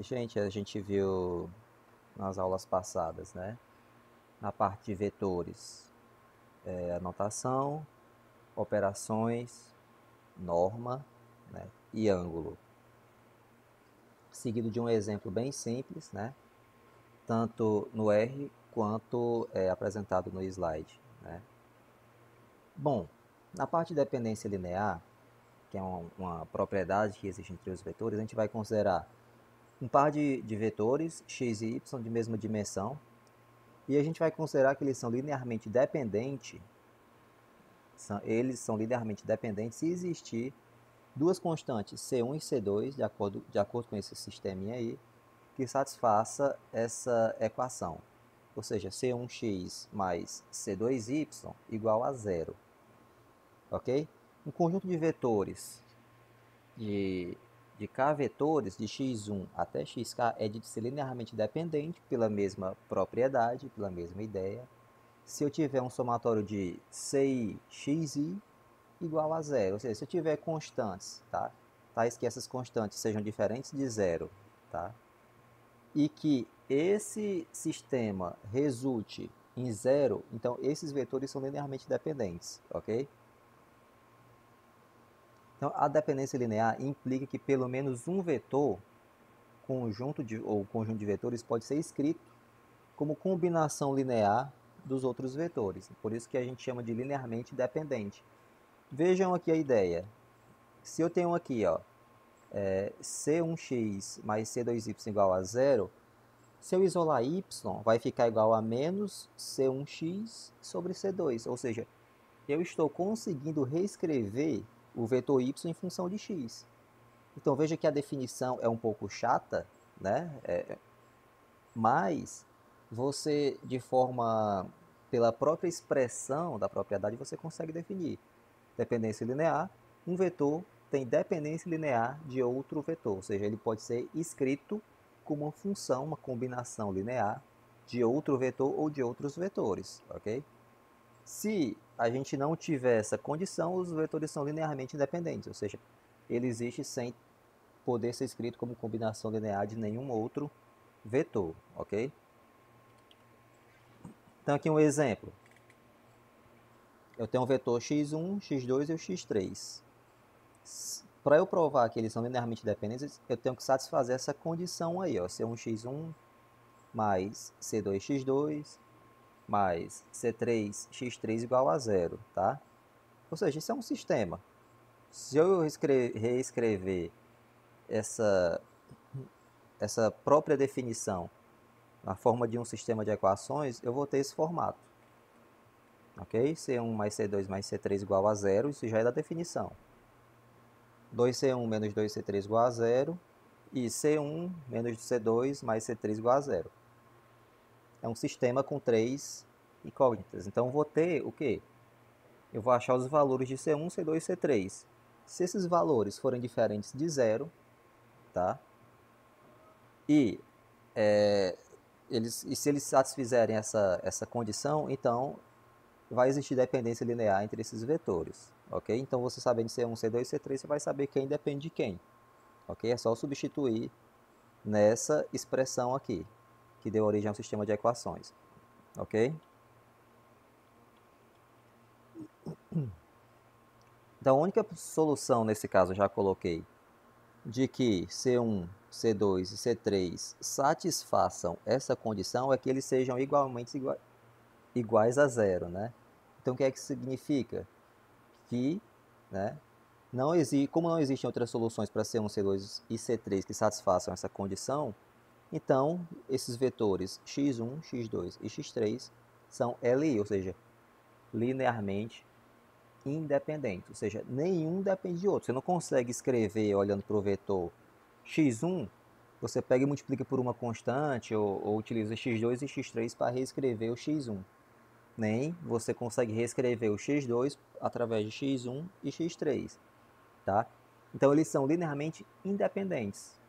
Gente, a gente viu nas aulas passadas, né? Na parte de vetores, anotação, operações, norma, né? E ângulo. Seguido de um exemplo bem simples, né? Tanto no R quanto apresentado no slide, né? Bom, na parte de dependência linear, que é uma propriedade que existe entre os vetores, a gente vai considerar um par de vetores, x e y, de mesma dimensão, e a gente vai considerar que eles são linearmente dependentes, se existir duas constantes C1 e C2, de acordo com esse sisteminha aí, que satisfaça essa equação. Ou seja, C1x mais C2y igual a zero. Ok? Um conjunto de vetores de, de k vetores, de x1 até xk, é de ser linearmente dependente pela mesma propriedade, pela mesma ideia. Se eu tiver um somatório de ci, xi igual a zero, ou seja, se eu tiver constantes, tá? Tais que essas constantes sejam diferentes de zero, tá? E que esse sistema resulte em zero, então esses vetores são linearmente dependentes, ok? Então, a dependência linear implica que pelo menos um vetor, conjunto de vetores, pode ser escrito como combinação linear dos outros vetores. Por isso que a gente chama de linearmente dependente. Vejam aqui a ideia. Se eu tenho aqui, ó, C1x mais C2y igual a zero, se eu isolar y, vai ficar igual a menos C1x sobre C2. Ou seja, eu estou conseguindo reescrever o vetor y em função de x. Então veja que a definição é um pouco chata, né? Mas você, pela própria expressão da propriedade, você consegue definir dependência linear. Um vetor tem dependência linear de outro vetor, ou seja, ele pode ser escrito como uma função, uma combinação linear de outro vetor ou de outros vetores, ok? Se a gente não tiver essa condição, os vetores são linearmente independentes, ou seja, ele existe sem poder ser escrito como combinação linear de nenhum outro vetor, ok? Então aqui um exemplo. Eu tenho um vetor x1, x2 e o x3. Para eu provar que eles são linearmente dependentes, eu tenho que satisfazer essa condição aí, ó, C1x1 mais C2x2 mais C3x3 igual a zero, tá? Ou seja, isso é um sistema. Se eu reescrever essa, essa própria definição na forma de um sistema de equações, eu vou ter esse formato. Ok? C1 mais C2 mais C3 igual a zero, isso já é da definição. 2C1 menos 2C3 igual a zero, e C1 menos C2 mais C3 igual a zero. É um sistema com três incógnitas. Então, eu vou ter o quê? Eu vou achar os valores de C1, C2 e C3. Se esses valores forem diferentes de zero, tá? E, se eles satisfizerem essa condição, então vai existir dependência linear entre esses vetores, ok? Então, você sabendo C1, C2 e C3, você vai saber quem depende de quem, ok? É só substituir nessa expressão aqui, que deu origem ao sistema de equações, ok? Então, a única solução nesse caso, eu já coloquei, de que C1, C2 e C3 satisfaçam essa condição é que eles sejam igualmente iguais a zero, né? Então, o que é que significa? Que, né, como não existem outras soluções para C1, C2 e C3 que satisfaçam essa condição, então esses vetores x1, x2 e x3 são LI, ou seja, linearmente independentes, ou seja, nenhum depende de outro. Você não consegue escrever olhando para o vetor x1, você pega e multiplica por uma constante ou utiliza x2 e x3 para reescrever o x1. Nem você consegue reescrever o x2 através de x1 e x3, tá? Então eles são linearmente independentes,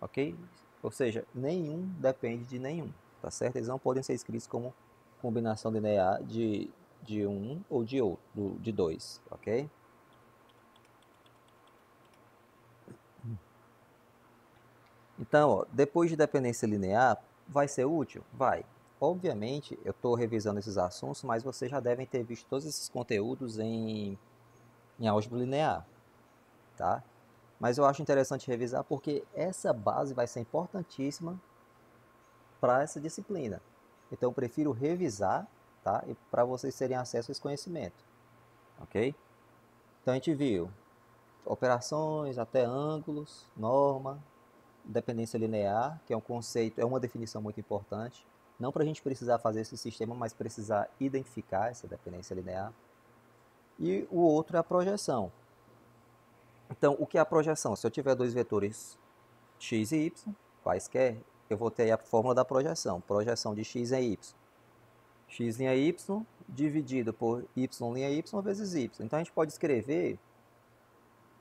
ok? Ou seja, nenhum depende de nenhum, tá certo? Eles não podem ser escritos como combinação linear de um ou de outro, de dois, ok? Então, ó, depois de dependência linear, vai ser útil? Vai. Obviamente, eu estou revisando esses assuntos, mas vocês já devem ter visto todos esses conteúdos em álgebra linear, tá? Mas eu acho interessante revisar porque essa base vai ser importantíssima para essa disciplina. Então, eu prefiro revisar, tá? E para vocês terem acesso a esse conhecimento, ok? Então, a gente viu operações, até ângulos, norma, dependência linear, que é um conceito, é uma definição muito importante. Não para a gente precisar fazer esse sistema, mas precisar identificar essa dependência linear. E o outro é a projeção. Então, o que é a projeção? Se eu tiver dois vetores x e y, quaisquer, eu vou ter a fórmula da projeção. Projeção de x em y. X' y dividido por y' y vezes y. Então, a gente pode escrever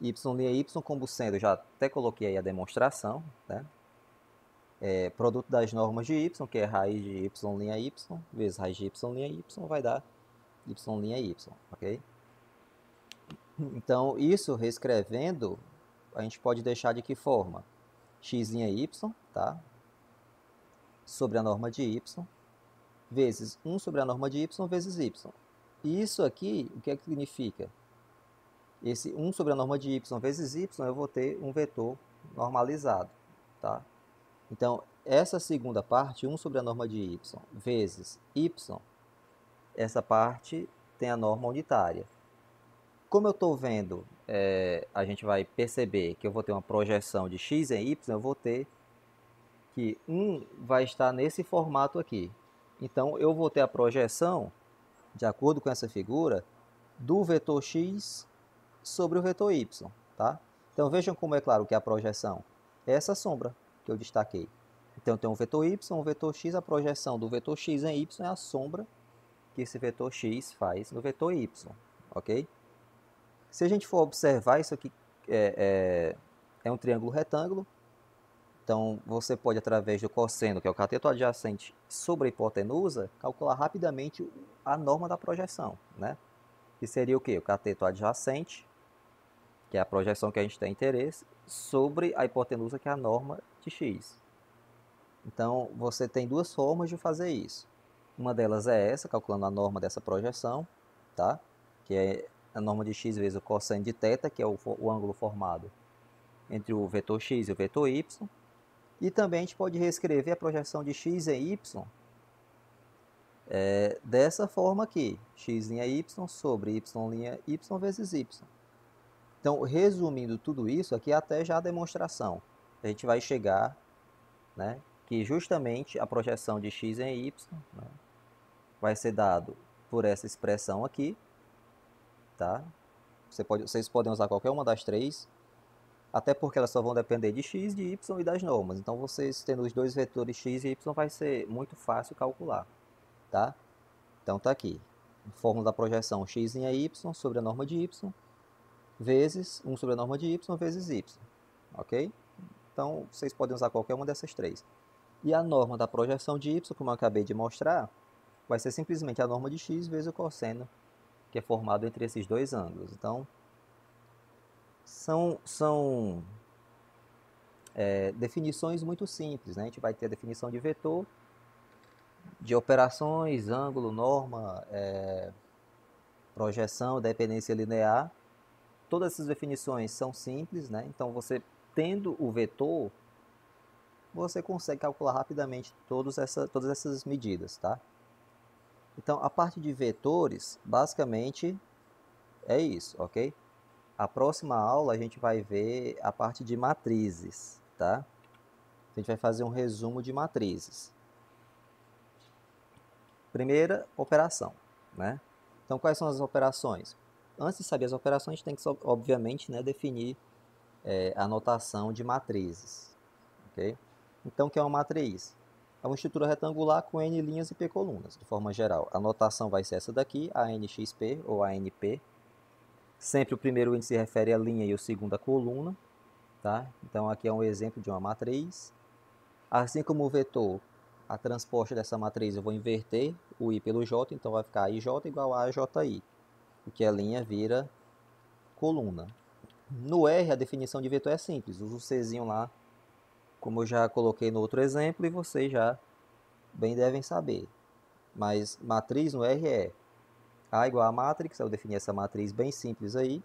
y' y como sendo, já até coloquei aí a demonstração, né? Produto das normas de y, que é raiz de y' y, vezes raiz de y' y, vai dar y', y, ok? Então, isso reescrevendo, a gente pode deixar de que forma? X' y, tá? Sobre a norma de y, vezes 1 sobre a norma de y, vezes y. E isso aqui, o que é que significa? Esse 1 sobre a norma de y vezes y, eu vou ter um vetor normalizado, tá? Então, essa segunda parte, 1 sobre a norma de y vezes y, essa parte tem a norma unitária. Como eu estou vendo, a gente vai perceber que eu vou ter uma projeção de x em y, eu vou ter que 1 vai estar nesse formato aqui. Então, eu vou ter a projeção, de acordo com essa figura, do vetor x sobre o vetor y, tá? Então, vejam como é claro que a projeção é essa sombra que eu destaquei. Então, tem um vetor y, um vetor x, a projeção do vetor x em y é a sombra que esse vetor x faz no vetor y, ok? Se a gente for observar, isso aqui é um triângulo retângulo. Então, você pode, através do cosseno, que é o cateto adjacente sobre a hipotenusa, calcular rapidamente a norma da projeção, né? Que seria o quê? O cateto adjacente, que é a projeção que a gente tem interesse, sobre a hipotenusa, que é a norma de x. Então, você tem duas formas de fazer isso. Uma delas é essa, calculando a norma dessa projeção, tá? Que é a norma de x vezes o cosseno de θ, que é o ângulo formado entre o vetor x e o vetor y. E também a gente pode reescrever a projeção de x em y dessa forma aqui, x' y sobre y' y vezes y. Então, resumindo tudo isso, aqui até já a demonstração. A gente vai chegar, né, que justamente a projeção de x em y, né, vai ser dado por essa expressão aqui, tá? Vocês podem usar qualquer uma das três, até porque elas só vão depender de x, de y e das normas. Então, vocês tendo os dois vetores x e y, vai ser muito fácil calcular, tá? Então, tá aqui. Fórmula da projeção x em y sobre a norma de y, vezes 1 sobre a norma de y, vezes y, ok? Então, vocês podem usar qualquer uma dessas três. E a norma da projeção de y, como eu acabei de mostrar, vai ser simplesmente a norma de x vezes o cosseno, que é formado entre esses dois ângulos. Então, são definições muito simples, né? A gente vai ter a definição de vetor, de operações, ângulo, norma, projeção, dependência linear. Todas essas definições são simples, né? Então, você tendo o vetor, você consegue calcular rapidamente todas essas medidas, tá? Então, a parte de vetores, basicamente, é isso, ok? A próxima aula a gente vai ver a parte de matrizes, tá? A gente vai fazer um resumo de matrizes. Primeira operação, né? Então, quais são as operações? Antes de saber as operações, a gente tem que, obviamente, né, definir a notação de matrizes, ok? Então, o que é uma matriz? É uma estrutura retangular com N linhas e P colunas, de forma geral. A notação vai ser essa daqui, ANXP ou ANP. Sempre o primeiro índice se refere à linha e o segundo à coluna, tá? Então, aqui é um exemplo de uma matriz. Assim como o vetor, a transposta dessa matriz, eu vou inverter o I pelo J, então vai ficar IJ igual a AJI, porque a linha vira coluna. No R, a definição de vetor é simples, usa o Czinho lá como eu já coloquei no outro exemplo e vocês já bem devem saber. Mas matriz no R é A igual a matrix, eu defini essa matriz bem simples aí,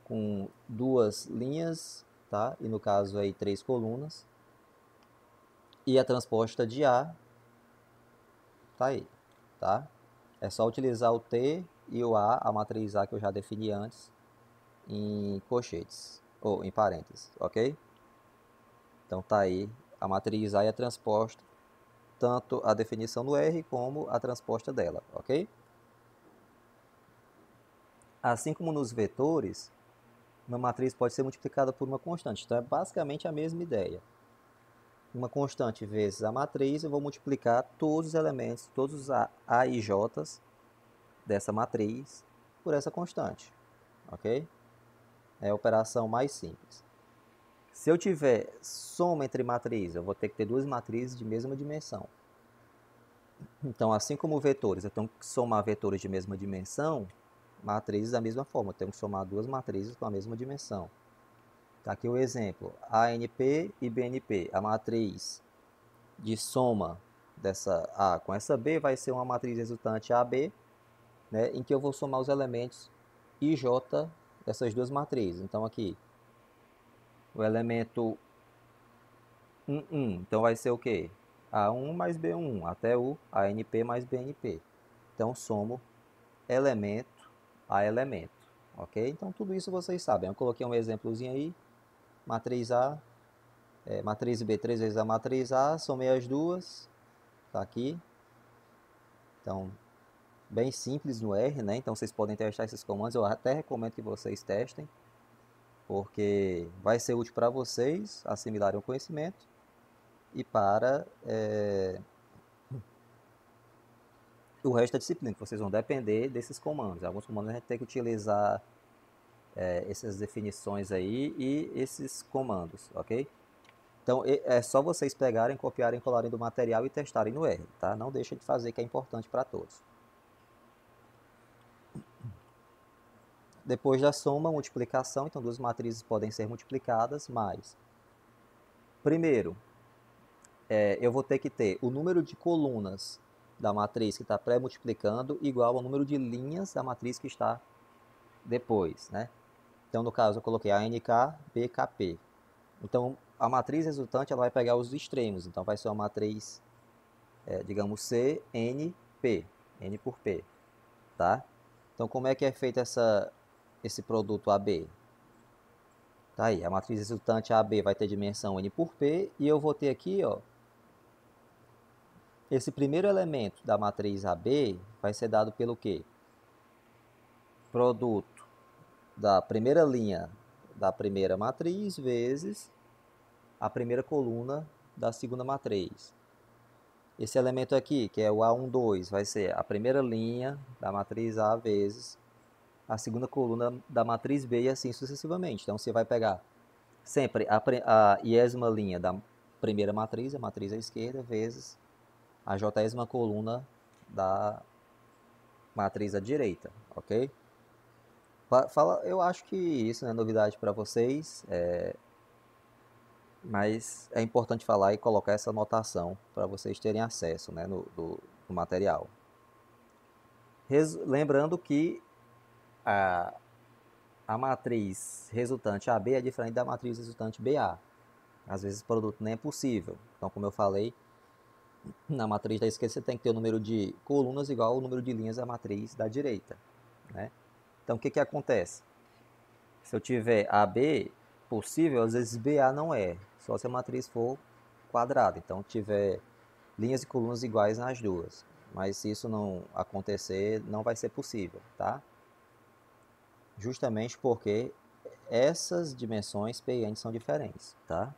com duas linhas, tá? E no caso aí 3 colunas. E a transposta de A tá aí, tá? É só utilizar o T e o A matriz A que eu já defini antes, em colchetes, ou em parênteses, ok? Então tá aí a matriz A e a transposta, tanto a definição do R como a transposta dela, ok? Assim como nos vetores, uma matriz pode ser multiplicada por uma constante, então é basicamente a mesma ideia. Uma constante vezes a matriz, eu vou multiplicar todos os elementos, todos os A e J dessa matriz por essa constante, ok? É a operação mais simples. Se eu tiver soma entre matrizes, eu vou ter que ter duas matrizes de mesma dimensão. Então, assim como vetores, eu tenho que somar vetores de mesma dimensão, matrizes da mesma forma, eu tenho que somar duas matrizes com a mesma dimensão. Tá aqui o exemplo, ANP e BNP. A matriz de soma dessa A com essa B vai ser uma matriz resultante AB, né, em que eu vou somar os elementos I e J dessas duas matrizes. Então, aqui, o elemento 1, 1. Então, vai ser o quê? A1 mais B1, até o ANP mais BNP. Então, somo elemento a elemento, ok? Então, tudo isso vocês sabem. Eu coloquei um exemplozinho aí, matriz A, matriz B, 3 vezes a matriz A, somei as duas, tá aqui. Então, bem simples no R, né? Então, vocês podem testar esses comandos, eu até recomendo que vocês testem, porque vai ser útil para vocês assimilarem o conhecimento e para o resto da disciplina, que vocês vão depender desses comandos. Alguns comandos a gente tem que utilizar essas definições aí e esses comandos, ok? Então, é só vocês pegarem, copiarem, colarem do material e testarem no R, tá? Não deixa de fazer, que é importante para todos. Depois da soma, multiplicação, então duas matrizes podem ser multiplicadas, mas... Primeiro, eu vou ter que ter o número de colunas da matriz que está pré-multiplicando igual ao número de linhas da matriz que está depois, né? Então, no caso, eu coloquei ANK, BKP. Então, a matriz resultante ela vai pegar os extremos. Então, vai ser uma matriz, digamos, C, N, P. N por P, tá? Então, como é que é feito esse produto AB? Tá aí, a matriz resultante AB vai ter dimensão N por P. E eu vou ter aqui, ó, esse primeiro elemento da matriz AB vai ser dado pelo quê? Produto da primeira linha da primeira matriz vezes a primeira coluna da segunda matriz. Esse elemento aqui, que é o A12, vai ser a primeira linha da matriz A vezes a segunda coluna da matriz B e assim sucessivamente. Então, você vai pegar sempre a iésima linha da primeira matriz, a matriz à esquerda, vezes a jésima coluna da matriz à direita, ok? Eu acho que isso não é novidade para vocês, mas é importante falar e colocar essa notação para vocês terem acesso, né, no material. Lembrando que a matriz resultante AB é diferente da matriz resultante BA. Às vezes o produto nem é possível. Então, como eu falei, na matriz da esquerda você tem que ter o número de colunas igual ao número de linhas da matriz da direita, né? Então, o que acontece? Se eu tiver AB possível, às vezes BA não é, só se a matriz for quadrada. Então, tiver linhas e colunas iguais nas duas. Mas se isso não acontecer, não vai ser possível, tá? Justamente porque essas dimensões P e N são diferentes, tá?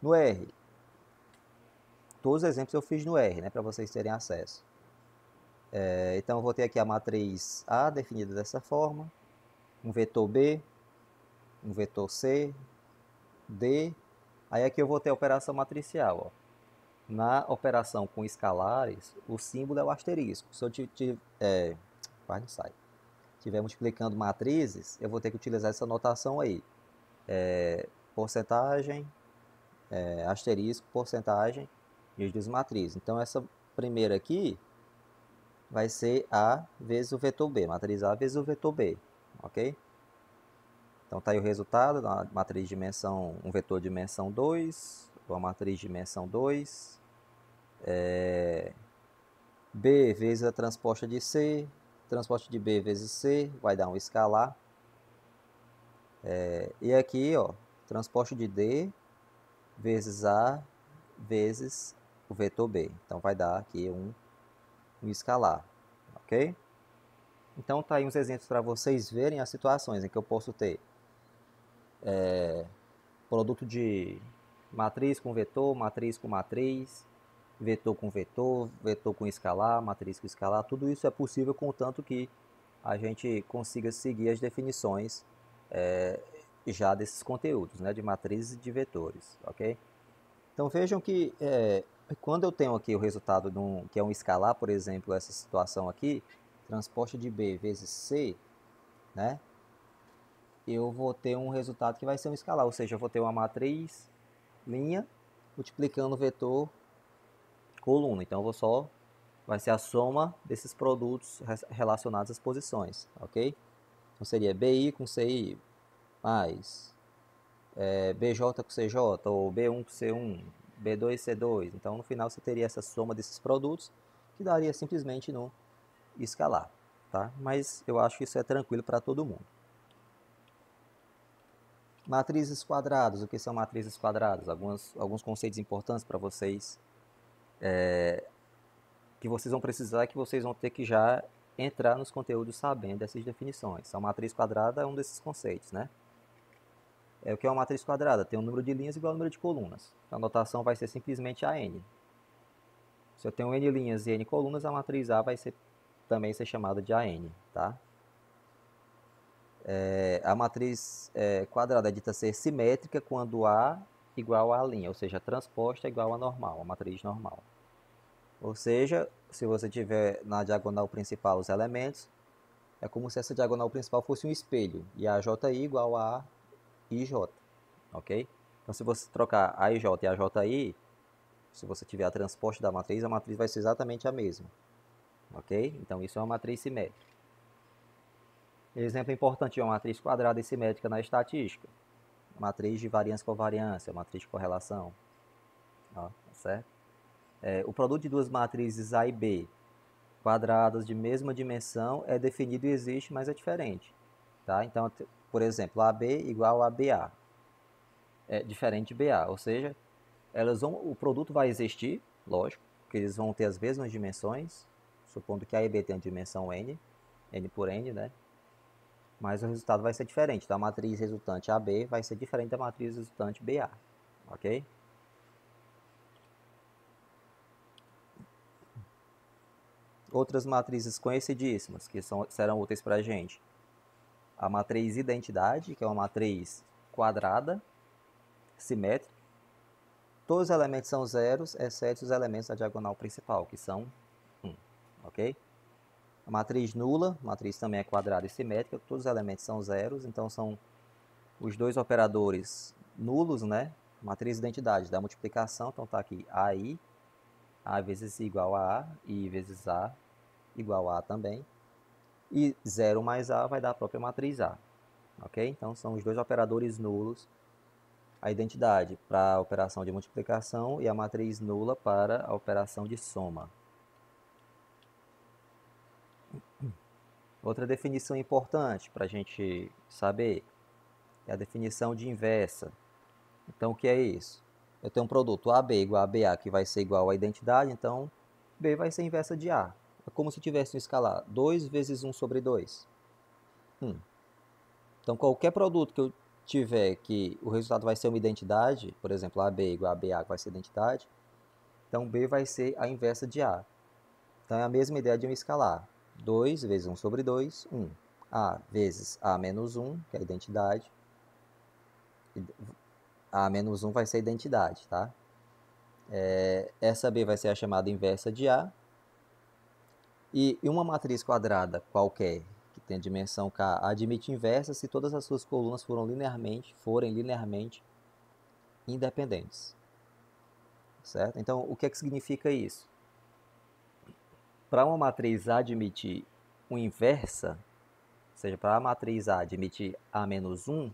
No R, todos os exemplos eu fiz no R, né, para vocês terem acesso. Então, eu vou ter aqui a matriz A definida dessa forma, um vetor B, um vetor C, D. Aí aqui eu vou ter a operação matricial. Ó. Na operação com escalares, o símbolo é o asterisco. Se eu estiver multiplicando matrizes, eu vou ter que utilizar essa notação aí. porcentagem, asterisco, porcentagem, dígitos matriz. Então, essa primeira aqui vai ser A vezes o vetor B, matriz A vezes o vetor B, ok? Então, está aí o resultado da matriz de dimensão, um vetor de dimensão 2, uma matriz de dimensão 2, B vezes a transposta de C, transposta de B vezes C, vai dar um escalar. E aqui, ó, transposta de D vezes A vezes o vetor B. Então, vai dar aqui um escalar, ok? Então, tá aí uns exemplos para vocês verem as situações em que eu posso ter produto de matriz com vetor, matriz com matriz, vetor com vetor, vetor com escalar, matriz com escalar. Tudo isso é possível contanto que a gente consiga seguir as definições já desses conteúdos, né, de matrizes e de vetores, ok? Então vejam que quando eu tenho aqui o resultado que é um escalar, por exemplo, essa situação aqui, transposta de B vezes C, né, eu vou ter um resultado que vai ser um escalar, ou seja, eu vou ter uma matriz linha multiplicando o vetor coluna. Então vai ser a soma desses produtos relacionados às posições, ok? Então seria BI com CI mais BJ com CJ, ou B1 com C1, B2 C2. Então no final você teria essa soma desses produtos que daria simplesmente no escalar, tá? Mas eu acho que isso é tranquilo para todo mundo. Matrizes quadradas, o que são matrizes quadradas? Alguns conceitos importantes para vocês, que vocês vão precisar, que vocês vão ter que já entrar nos conteúdos sabendo dessas definições. A matriz quadrada é um desses conceitos, né? O que é uma matriz quadrada? Tem um número de linhas igual ao número de colunas. A notação vai ser simplesmente a n. Se eu tenho n linhas e n colunas, a matriz A vai também ser chamada de AN, tá? A matriz quadrada é dita ser simétrica quando A igual a linha, ou seja, a transposta é igual a normal, a matriz normal. Ou seja, se você tiver na diagonal principal os elementos, é como se essa diagonal principal fosse um espelho, e a JI igual a IJ, ok? Então, se você trocar a IJ e a JI, se você tiver a transposta da matriz, a matriz vai ser exatamente a mesma, ok? Então, isso é uma matriz simétrica. Exemplo importante de uma matriz quadrada e simétrica na estatística. Matriz de variância covariância, matriz de correlação. Ó, certo? O produto de duas matrizes A e B, quadradas de mesma dimensão, é definido e existe, mas é diferente. Tá? Então, por exemplo, AB igual a BA. É diferente de BA, ou seja, o produto vai existir, lógico, porque eles vão ter as mesmas dimensões, supondo que A e B tenham dimensão n, n por n, né? Mas o resultado vai ser diferente. Então, a matriz resultante AB vai ser diferente da matriz resultante BA, ok? Outras matrizes conhecidíssimas que serão úteis para a gente. A matriz identidade, que é uma matriz quadrada, simétrica. Todos os elementos são zeros, exceto os elementos da diagonal principal, que são 1, ok? A matriz nula, matriz também é quadrada e simétrica, todos os elementos são zeros, então são os dois operadores nulos, né? Matriz identidade da multiplicação, então está aqui AI, A vezes I igual a A, I vezes A igual a A também. E 0 mais A vai dar a própria matriz A, ok? Então são os dois operadores nulos, a identidade para a operação de multiplicação e a matriz nula para a operação de soma. Outra definição importante para a gente saber é a definição de inversa. Então, o que é isso? Eu tenho um produto AB igual a BA, que vai ser igual à identidade, então B vai ser inversa de A. É como se tivesse um escalar 2 vezes 1 sobre 2. Então, qualquer produto que eu tiver que o resultado vai ser uma identidade, por exemplo, AB igual a BA, que vai ser identidade, então B vai ser a inversa de A. Então, é a mesma ideia de um escalar. 2 vezes 1 sobre 2, 1. A vezes A menos 1, que é a identidade. A menos 1 vai ser a identidade, tá? Essa B vai ser a chamada inversa de A. E uma matriz quadrada qualquer, que tem a dimensão K, admite inversa se todas as suas colunas forem linearmente independentes, certo? Então, o que é que significa isso? Para uma matriz A admitir uma inversa, ou seja, para a matriz A admitir A menos 1,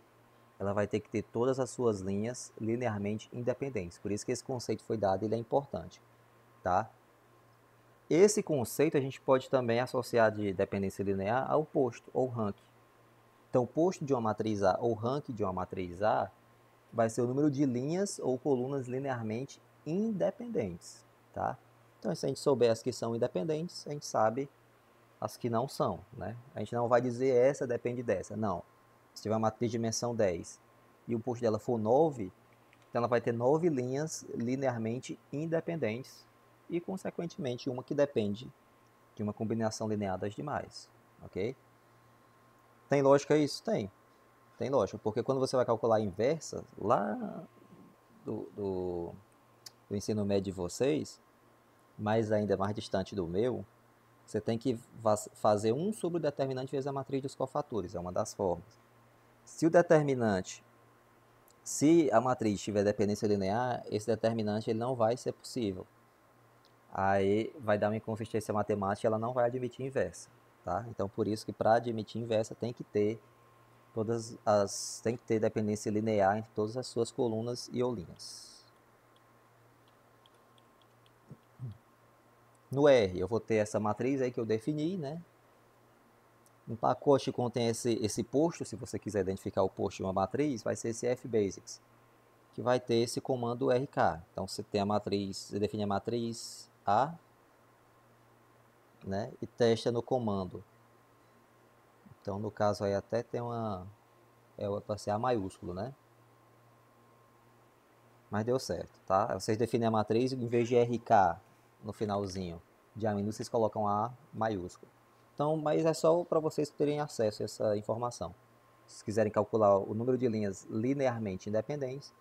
ela vai ter que ter todas as suas linhas linearmente independentes. Por isso que esse conceito foi dado e ele é importante, tá? Esse conceito a gente pode também associar de dependência linear ao posto ou rank. Então, o posto de uma matriz A ou rank de uma matriz A vai ser o número de linhas ou colunas linearmente independentes, tá? Então, se a gente souber as que são independentes, a gente sabe as que não são, né? A gente não vai dizer essa depende dessa, não. Se tiver uma matriz de dimensão 10 e o posto dela for 9, então ela vai ter 9 linhas linearmente independentes e, consequentemente, uma que depende de uma combinação linear das demais, ok? Tem lógica isso? Tem lógica, porque quando você vai calcular a inversa, lá do ensino médio de vocês, mas ainda mais distante do meu, você tem que fazer 1 sobre o determinante vezes a matriz dos cofatores, é uma das formas. Se o determinante, se a matriz tiver dependência linear, esse determinante ele não vai ser possível. Aí vai dar uma inconsistência matemática e ela não vai admitir inversa, tá? Então por isso que para admitir inversa tem que ter dependência linear em todas as suas colunas e ou linhas. No R, eu vou ter essa matriz aí que eu defini, né? Um pacote contém esse posto, se você quiser identificar o posto de uma matriz, vai ser esse fbasics, que vai ter esse comando rk. Então você tem a matriz, você define a matriz A, né? E testa no comando. Então no caso aí até tem vai ser A maiúsculo, né? Mas deu certo, tá? Vocês definem a matriz, em vez de RK no finalzinho de A minúsculo, vocês colocam A maiúsculo. Então, mas é só para vocês terem acesso a essa informação. Se quiserem calcular o número de linhas linearmente independentes,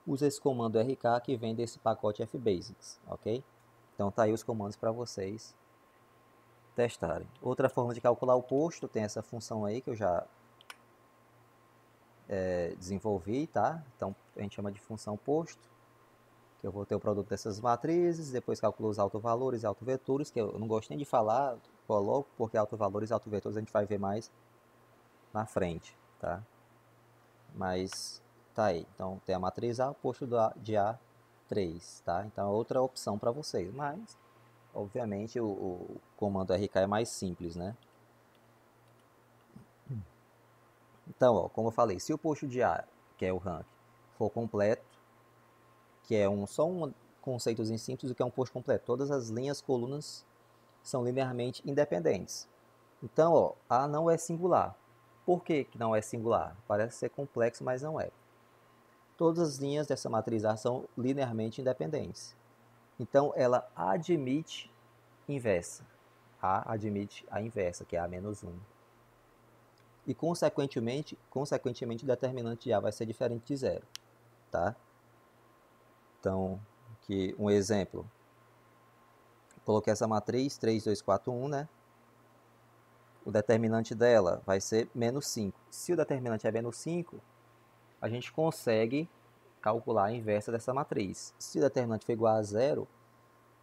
use esse comando RK que vem desse pacote fbasics, ok? Então tá aí os comandos para vocês testarem. Outra forma de calcular o posto tem essa função aí que eu já desenvolvi, tá? Então a gente chama de função posto, que eu vou ter o produto dessas matrizes, depois calculo os autovalores e autovetores, que eu não gosto nem de falar, coloco, porque autovalores e autovetores a gente vai ver mais na frente, tá? Mas tá aí. Então tem a matriz A, o posto de A3, tá? Então é outra opção para vocês, mas obviamente o comando RK é mais simples, né? Então, ó, como eu falei, se o posto de A, que é o rank, for completo, que é só um conceito simples do que é um posto completo, todas as linhas, colunas são linearmente independentes. Então, ó, A não é singular. Por que não é singular? Parece ser complexo, mas não é. Todas as linhas dessa matriz A são linearmente independentes. Então, ela admite inversa. A admite a inversa, que é A menos 1. E, consequentemente, o determinante de A vai ser diferente de zero. Tá? Então, aqui um exemplo. Coloquei essa matriz 3, 2, 4, 1, né? O determinante dela vai ser menos 5. Se o determinante é menos 5, a gente consegue calcular a inversa dessa matriz. Se o determinante for igual a zero,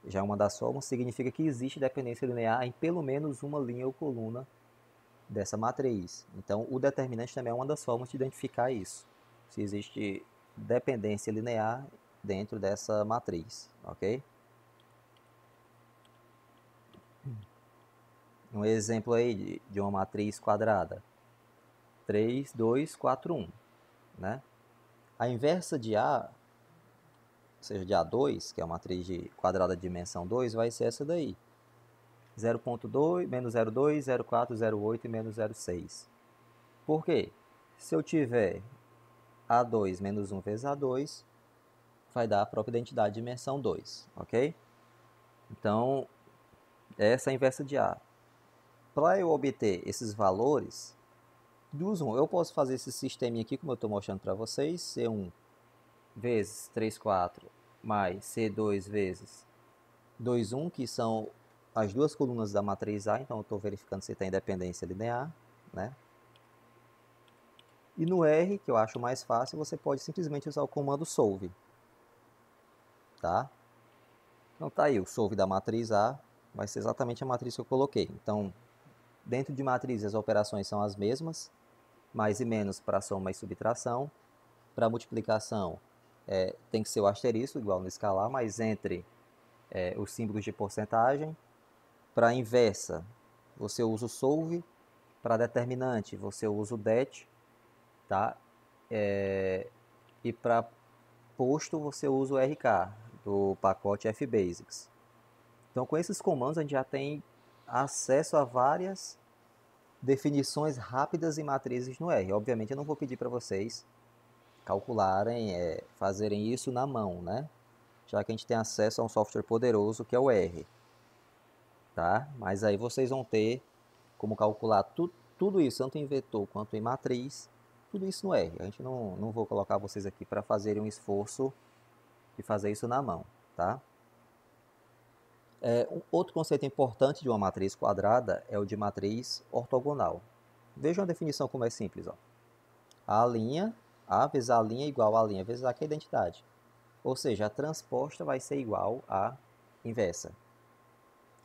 já é uma das formas, significa que existe dependência linear em pelo menos uma linha ou coluna dessa matriz. Então, o determinante também é uma das formas de identificar isso. Se existe dependência linear dentro dessa matriz, ok? Um exemplo aí de uma matriz quadrada. 3, 2, 4, 1. Né? A inversa de A, ou seja, de A2, que é uma matriz quadrada de dimensão 2, vai ser essa daí. 0.2, menos 0,2, 0,4, 0,8 e menos 0,6. Por quê? Se eu tiver A2 menos 1 vezes A2, vai dar a própria identidade de dimensão 2, ok? Então, essa é a inversa de A. Para eu obter esses valores, eu posso fazer esse sistema aqui, como eu estou mostrando para vocês, C1 vezes 3, 4, mais C2 vezes 2, 1, que são as duas colunas da matriz A, então eu estou verificando se tem independência linear, né? E no R, que eu acho mais fácil, você pode simplesmente usar o comando solve. Tá? Então tá aí, o solve da matriz A vai ser exatamente a matriz que eu coloquei. Então, dentro de matriz as operações são as mesmas, mais e menos para soma e subtração. Para multiplicação tem que ser o asterisco, igual no escalar, mas entre os símbolos de porcentagem. Para inversa, você usa o solve. Para determinante, você usa o det. Tá? E para posto, você usa o RK, do pacote FBasics. Então, com esses comandos, a gente já tem acesso a várias definições rápidas em matrizes no R. Obviamente, eu não vou pedir para vocês calcularem, fazerem isso na mão, né? Já que a gente tem acesso a um software poderoso que é o R. Tá? Mas aí vocês vão ter como calcular tudo isso, tanto em vetor quanto em matriz, tudo isso no R. A gente não vou colocar vocês aqui para fazerem um esforço de fazer isso na mão, tá? Outro conceito importante de uma matriz quadrada é o de matriz ortogonal. Vejam a definição como é simples. Ó. A vezes a linha é igual a linha vezes A, que é a identidade. Ou seja, a transposta vai ser igual à inversa.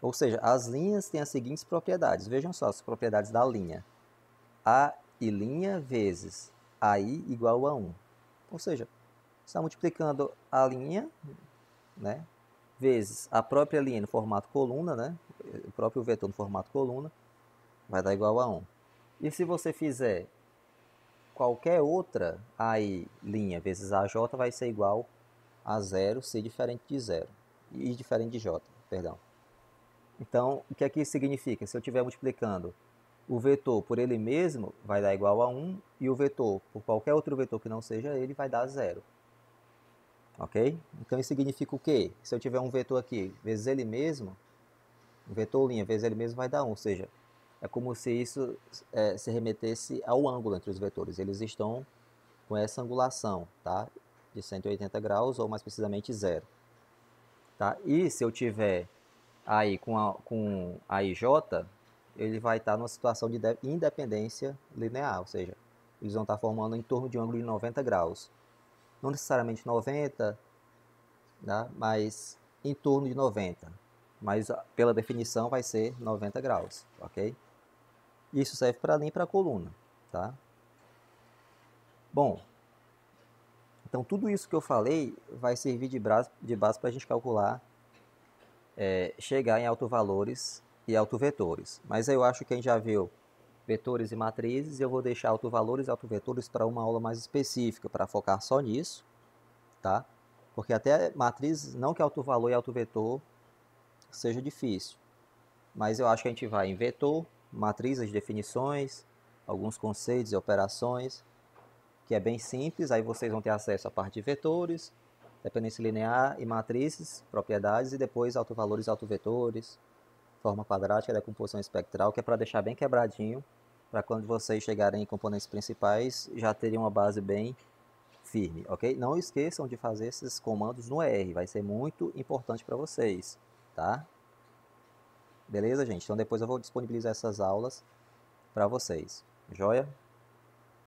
Ou seja, as linhas têm as seguintes propriedades. Vejam só as propriedades da linha. A e linha vezes AI igual a 1. Ou seja, você está multiplicando a linha, né, vezes a própria linha no formato coluna, né, o próprio vetor no formato coluna, vai dar igual a 1. E se você fizer qualquer outra AI linha vezes AJ, vai ser igual a 0, C diferente de 0. E diferente de J, perdão. Então, o que é que isso significa? Se eu estiver multiplicando o vetor por ele mesmo, vai dar igual a 1, e o vetor por qualquer outro vetor que não seja ele, vai dar 0. Ok? Então, isso significa o quê? Se eu tiver um vetor aqui vezes ele mesmo, um vetor linha vezes ele mesmo vai dar 1, ou seja, é como se isso se remetesse ao ângulo entre os vetores. Eles estão com essa angulação, tá? De 180 graus, ou mais precisamente 0. Tá? E se eu tiver aí com a IJ, ele vai estar numa situação de independência linear, ou seja, eles vão estar formando em torno de um ângulo de 90 graus. Não necessariamente 90, né, mas em torno de 90. Mas pela definição vai ser 90 graus, ok? Isso serve para linha e para coluna, tá? Bom, então tudo isso que eu falei vai servir de base para a gente calcular, chegar em autovalores e autovetores. Mas eu acho que a gente já viu vetores e matrizes, e eu vou deixar autovalores e autovetores para uma aula mais específica, para focar só nisso, tá? Porque até matrizes, não que autovalor e autovetor seja difícil, mas eu acho que a gente vai em vetor, matrizes, definições, alguns conceitos e operações, que é bem simples, aí vocês vão ter acesso à parte de vetores, dependência linear e matrizes, propriedades, e depois autovalores e autovetores, forma quadrática, decomposição espectral, que é para deixar bem quebradinho, para quando vocês chegarem em componentes principais, já terem uma base bem firme, ok? Não esqueçam de fazer esses comandos no R, vai ser muito importante para vocês, tá? Beleza, gente? Então depois eu vou disponibilizar essas aulas para vocês, joia?